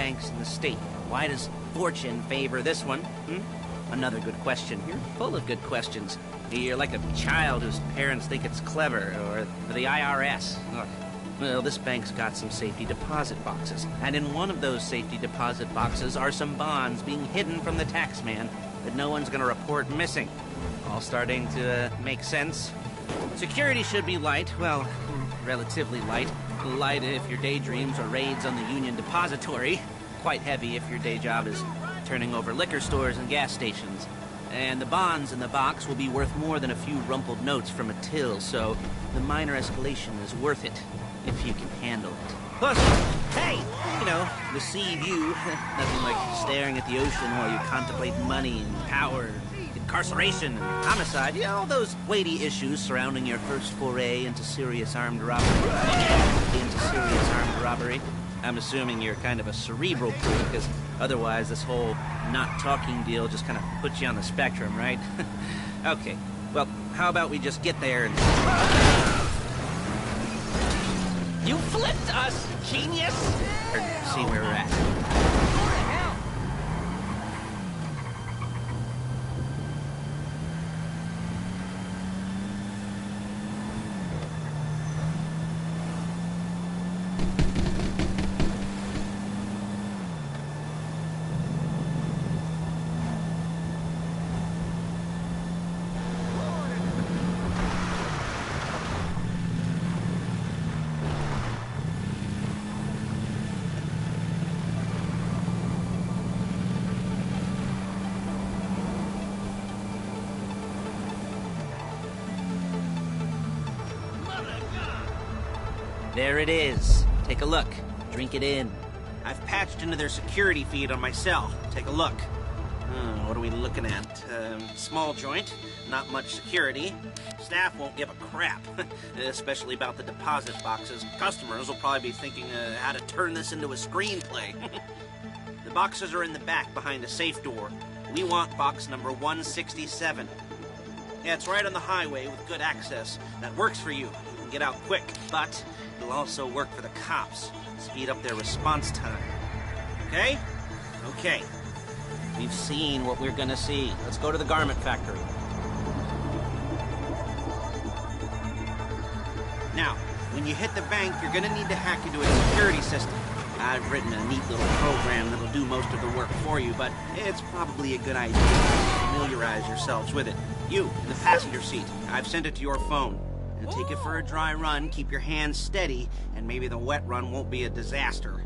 banks in the state. Why does fortune favor this one? Another good question. You're full of good questions. You're like a child whose parents think it's clever, or the IRS. Look, well, this bank's got some safety deposit boxes, and in one of those safety deposit boxes are some bonds being hidden from the tax man that no one's gonna report missing. All starting to make sense? Security should be light, well, relatively light. Light if your daydreams are raids on the Union Depository. Quite heavy if your day job is turning over liquor stores and gas stations. And the bonds in the box will be worth more than a few rumpled notes from a till, so the minor escalation is worth it, if you can handle it. Plus, hey, you know, the sea view. Nothing like staring at the ocean while you contemplate money and power, incarceration and homicide. You know, all those weighty issues surrounding your first foray into serious armed robbery. I'm assuming you're kind of a cerebral fool, because otherwise this whole not talking deal just kind of puts you on the spectrum, right? Okay, well, how about we just get there and... You flipped us, genius! Or see where we're at. There it is. Take a look. Drink it in. I've patched into their security feed on my cell. Take a look. What are we looking at? Small joint, not much security. Staff won't give a crap, especially about the deposit boxes. Customers will probably be thinking how to turn this into a screenplay. The boxes are in the back behind a safe door. We want box number 167. Yeah, it's right on the highway with good access. That works for you. You can get out quick, but it'll also work for the cops. Speed up their response time. Okay? Okay. We've seen what we're gonna see. Let's go to the garment factory. Now, when you hit the bank, you're gonna need to hack into a security system. I've written a neat little program that'll do most of the work for you, but it's probably a good idea to familiarize yourselves with it. You, in the passenger seat, I've sent it to your phone. And take it for a dry run, keep your hands steady, and maybe the wet run won't be a disaster.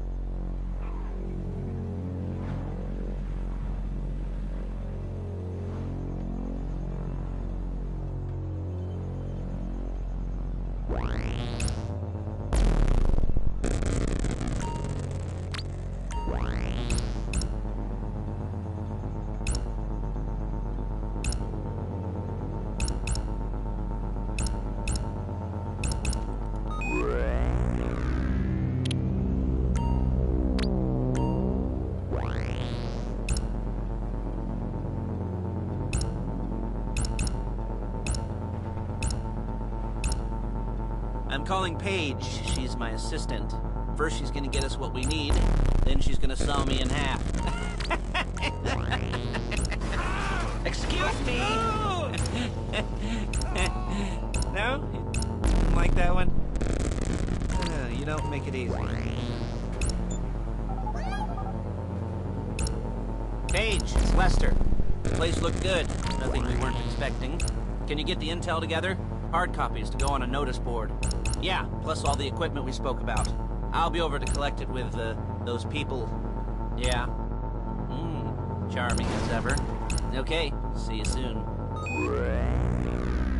I'm calling Paige. She's my assistant. First she's gonna get us what we need, then she's gonna saw me in half. Excuse me! No? You didn't like that one? You don't make it easy. Paige, it's Lester. The place looked good. Nothing we weren't expecting. Can you get the intel together? Hard copies to go on a notice board. Yeah, plus all the equipment we spoke about. I'll be over to collect it with, those people. Yeah. Charming as ever. Okay, see you soon.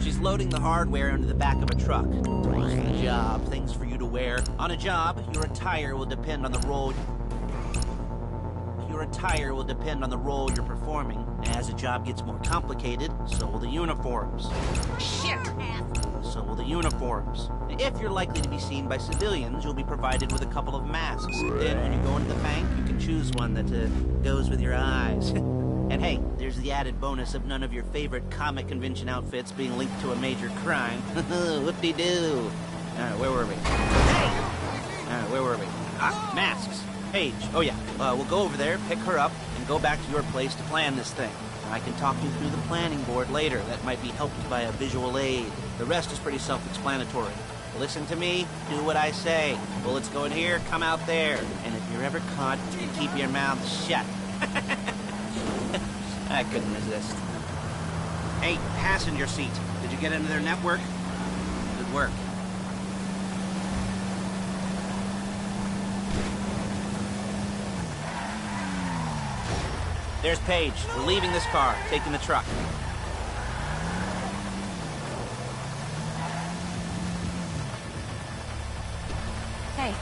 She's loading the hardware into the back of a truck. Tools for the job, things for you to wear. On a job, your attire will depend on the role... Your attire will depend on the role you're performing. As the job gets more complicated, so will the uniforms. Shit! So will the uniforms. If you're likely to be seen by civilians, you'll be provided with a couple of masks. Then when you go into the bank, you can choose one that goes with your eyes. And hey, there's the added bonus of none of your favorite comic convention outfits being linked to a major crime. Whoop-de-doo. Where were we? Hey! Where were we? Masks. Paige. Oh, yeah. We'll go over there, pick her up, and go back to your place to plan this thing. I can talk you through the planning board later. That might be helped by a visual aid. The rest is pretty self-explanatory. Listen to me, do what I say. Bullets go in here, come out there. And if you're ever caught, keep your mouth shut. I couldn't resist. Hey, passenger seat. Did you get into their network? Good work. There's Paige. We're leaving this car, taking the truck. Hey.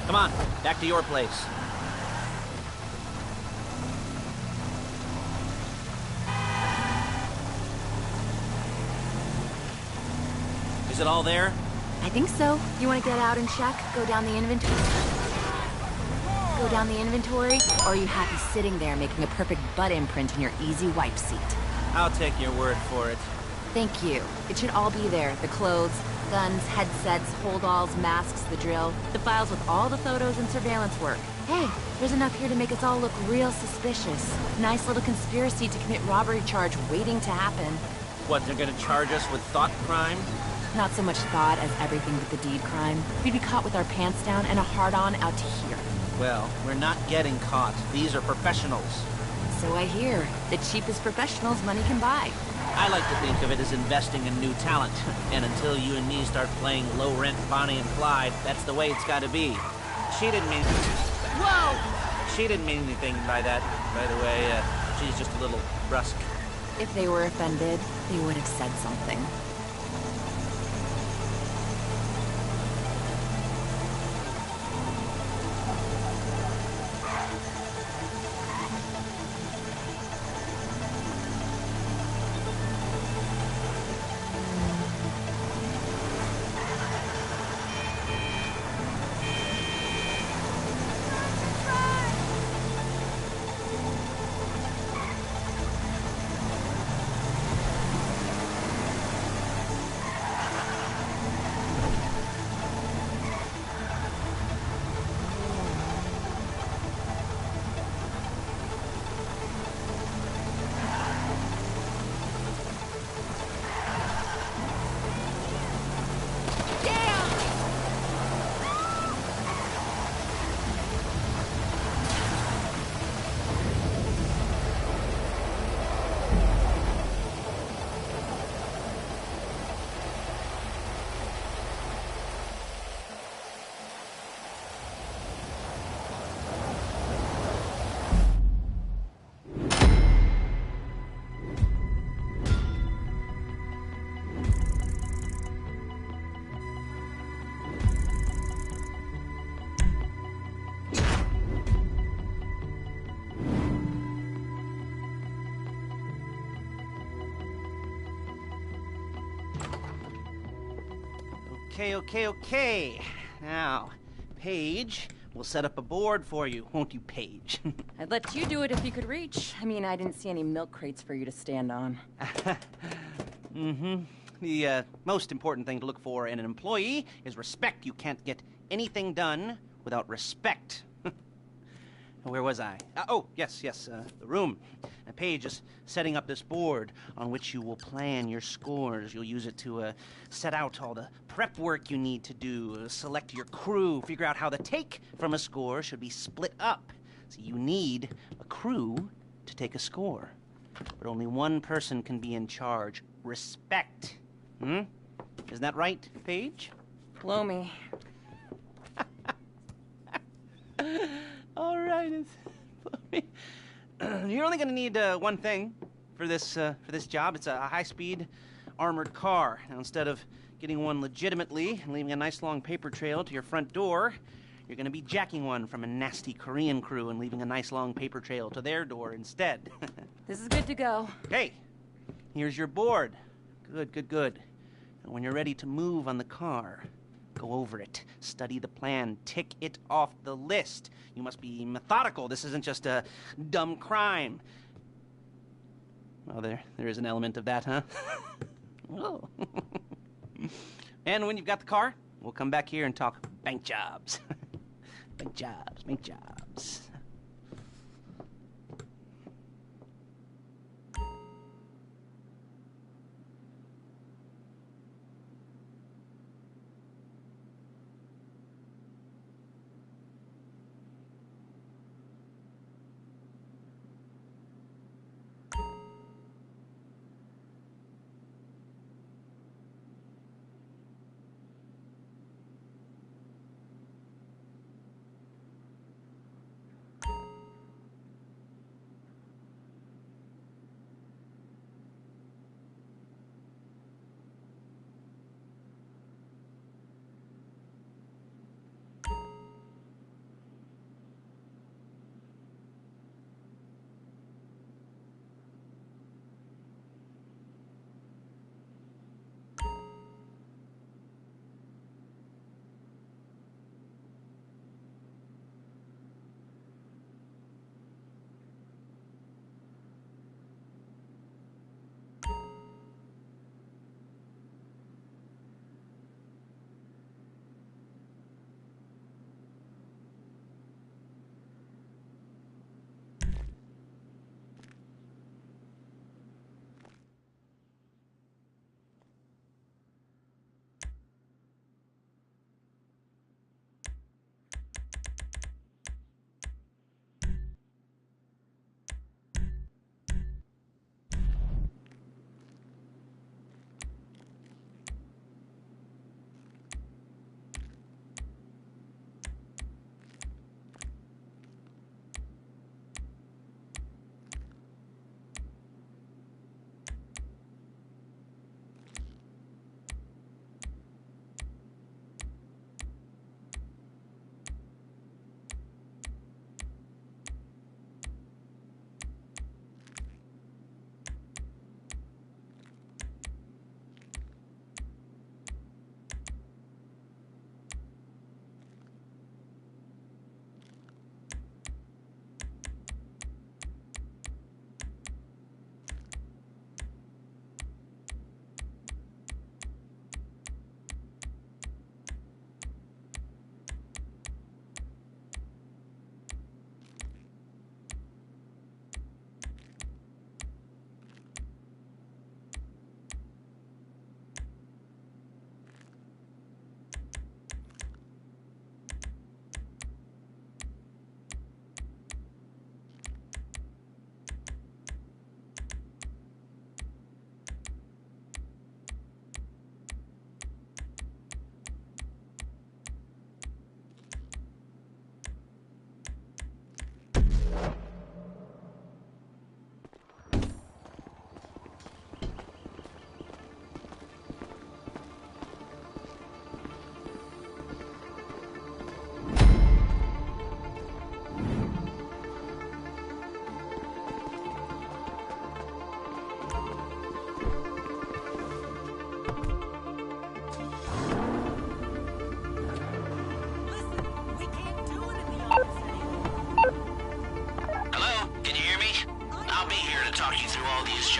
Come on, back to your place. Is it all there? I think so. You want to get out and check? Go down the inventory? Or are you happy sitting there making a perfect butt imprint in your easy wipe seat? I'll take your word for it. Thank you. It should all be there. The clothes, guns, headsets, holdalls, masks, the drill. The files with all the photos and surveillance work. Hey, there's enough here to make us all look real suspicious. Nice little conspiracy to commit robbery charge waiting to happen. What, they're gonna charge us with thought crime? Not so much thought as everything but the deed crime. We'd be caught with our pants down and a hard-on out to here. Well, we're not getting caught. These are professionals. So I hear. The cheapest professionals money can buy. I like to think of it as investing in new talent. And until you and me start playing low-rent Bonnie and Clyde, that's the way it's gotta be. She didn't mean... Whoa! She didn't mean anything by that, by the way. She's just a little brusque. If they were offended, they would have said something. Okay. Now, Paige, we'll set up a board for you, won't you, Paige? I'd let you do it if you could reach. I mean, I didn't see any milk crates for you to stand on. The most important thing to look for in an employee is respect. You can't get anything done without respect. Where was I? Yes, the room. Paige is setting up this board on which you will plan your scores. You'll use it to set out all the prep work you need to do, select your crew, figure out how the take from a score should be split up. So you need a crew to take a score. But only one person can be in charge. Respect. Isn't that right, Paige? Blow me. All right. You're only going to need one thing for this job. It's a high-speed armored car. Now, instead of getting one legitimately and leaving a nice long paper trail to your front door, you're going to be jacking one from a nasty Korean crew and leaving a nice long paper trail to their door instead. This is good to go. Hey, here's your board. Good, good, good. And when you're ready to move on the car, go over it, study the plan, tick it off the list. You must be methodical. This isn't just a dumb crime. Well, there is an element of that, huh? Oh. And when you've got the car, we'll come back here and talk bank jobs. Bank jobs, bank jobs.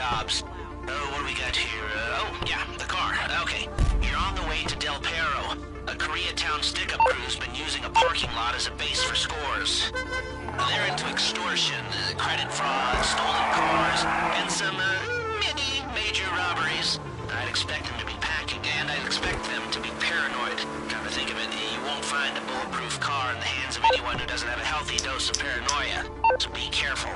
jobs. Oh, what do we got here? Oh, yeah, the car. Okay. You're on the way to Del Perro. A Koreatown stick-up crew's been using a parking lot as a base for scores. They're into extortion, credit fraud, stolen cars, and some, many major robberies. I'd expect them to be packing, and I'd expect them to be paranoid. Come to think of it, you won't find a bulletproof car in the hands of anyone who doesn't have a healthy dose of paranoia. So be careful.